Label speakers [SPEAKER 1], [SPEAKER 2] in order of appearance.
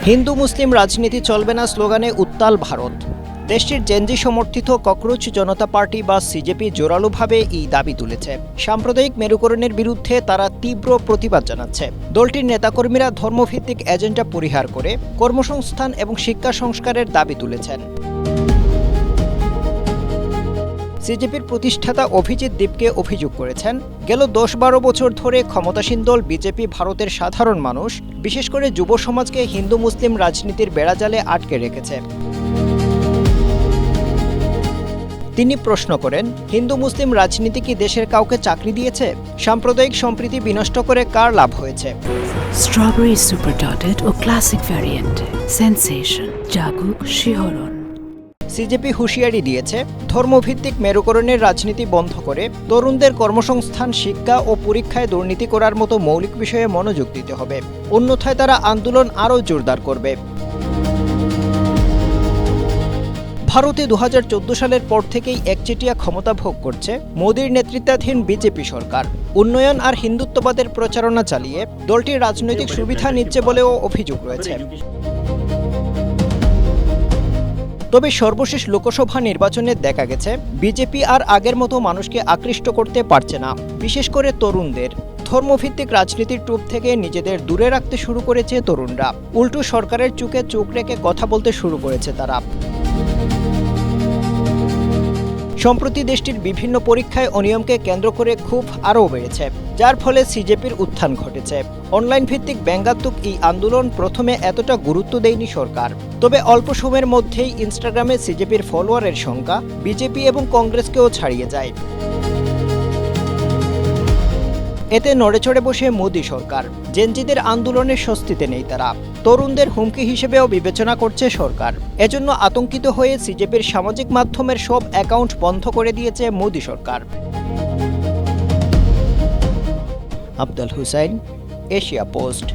[SPEAKER 1] হিন্দু মুসলিম রাজনীতি চলবে না স্লোগানে উত্তাল ভারত। দেশটির জেনজি সমর্থিত ককরোচ জনতা পার্টি বা সিজেপি জোরালোভাবে এই দাবি তুলেছে। সাম্প্রদায়িক মেরুকরণের বিরুদ্ধে তারা তীব্র প্রতিবাদ জানাচ্ছে। দলটির নেতাকর্মীরা ধর্মভিত্তিক এজেন্ডা পরিহার করে কর্মসংস্থান এবং শিক্ষা সংস্কারের দাবি তুলেছেন। সিজেপির প্রতিষ্ঠাতা অভিজিৎ দীপকে অভিযোগ করেছেন, গেল 10-12 বছর ধরে ক্ষমতাসীন দল বিজেপি ভারতের সাধারণ মানুষ, বিশেষ করে যুব সমাজকে হিন্দু মুসলিম রাজনীতির বেড়াজালে আটকে রেখেছে। তিনি প্রশ্ন করেন, হিন্দু মুসলিম রাজনীতি কি দেশের কাউকে চাকরি দিয়েছে? সাম্প্রদায়িক সম্প্রীতি বিনষ্ট করে কার লাভ হয়েছে?
[SPEAKER 2] স্ট্রবেরি সুপার ডটেড ও ক্লাসিক ভ্যারিয়েন্ট সেন্সেশন জাগুক শিহরণ।
[SPEAKER 1] সিজেপি হুঁশিয়ারি দিয়েছে, ধর্মভিত্তিক মেরুকরণের রাজনীতি বন্ধ করে তরুণদের কর্মসংস্থান, শিক্ষা ও পরীক্ষায় দুর্নীতি করার মতো মৌলিক বিষয়ে মনোযোগ দিতে হবে, অন্যথায় তারা আন্দোলন আরও জোরদার করবে। ভারতে 2014 সালের পর থেকেই একচেটিয়া ক্ষমতা ভোগ করছে মোদির নেতৃত্বাধীন বিজেপি সরকার। উন্নয়ন আর হিন্দুত্ববাদের প্রচারণা চালিয়ে দলটির রাজনৈতিক সুবিধা নিচ্ছে বলেও অভিযোগ রয়েছে। তবে সর্বশেষ লোকসভা নির্বাচনে দেখা গেছে বিজেপি আর আগের মতো মানুষকে আকৃষ্ট করতে পারছে না, বিশেষ করে তরুণদের। ধর্মভিত্তিক রাজনীতির টুপ থেকে নিজেদের দূরে রাখতে শুরু করেছে তরুণরা, উল্টো সরকারের চোখে চোখ রেখে কথা বলতে শুরু করেছে তারা। সম্প্রতি দেশটির বিভিন্ন পরীক্ষায় অনিয়মকে কেন্দ্র করে ক্ষোভ আরও বেড়েছে, যার ফলে সিজেপির উত্থান ঘটেছে। অনলাইন ভিত্তিক ব্যঙ্গাত্মক এই আন্দোলন প্রথমে এতটা গুরুত্ব দেয়নি সরকার, তবে অল্প সময়ের মধ্যেই ইনস্টাগ্রামে সিজেপির ফলোয়ারের সংখ্যা বিজেপি এবং কংগ্রেসকেও ছাড়িয়ে যায়। এতে নড়েচড়ে বসে মোদি সরকার। জেনজিদের আন্দোলনের স্বস্তিতে নেই তারা, তরুণদের হুমকি হিসেবেও বিবেচনা করছে সরকার। এজন্য আতঙ্কিত হয়ে সিজেপির সামাজিক মাধ্যমের সব অ্যাকাউন্ট বন্ধ করে দিয়েছে মোদি সরকার। Afzal Hussain, Asia post.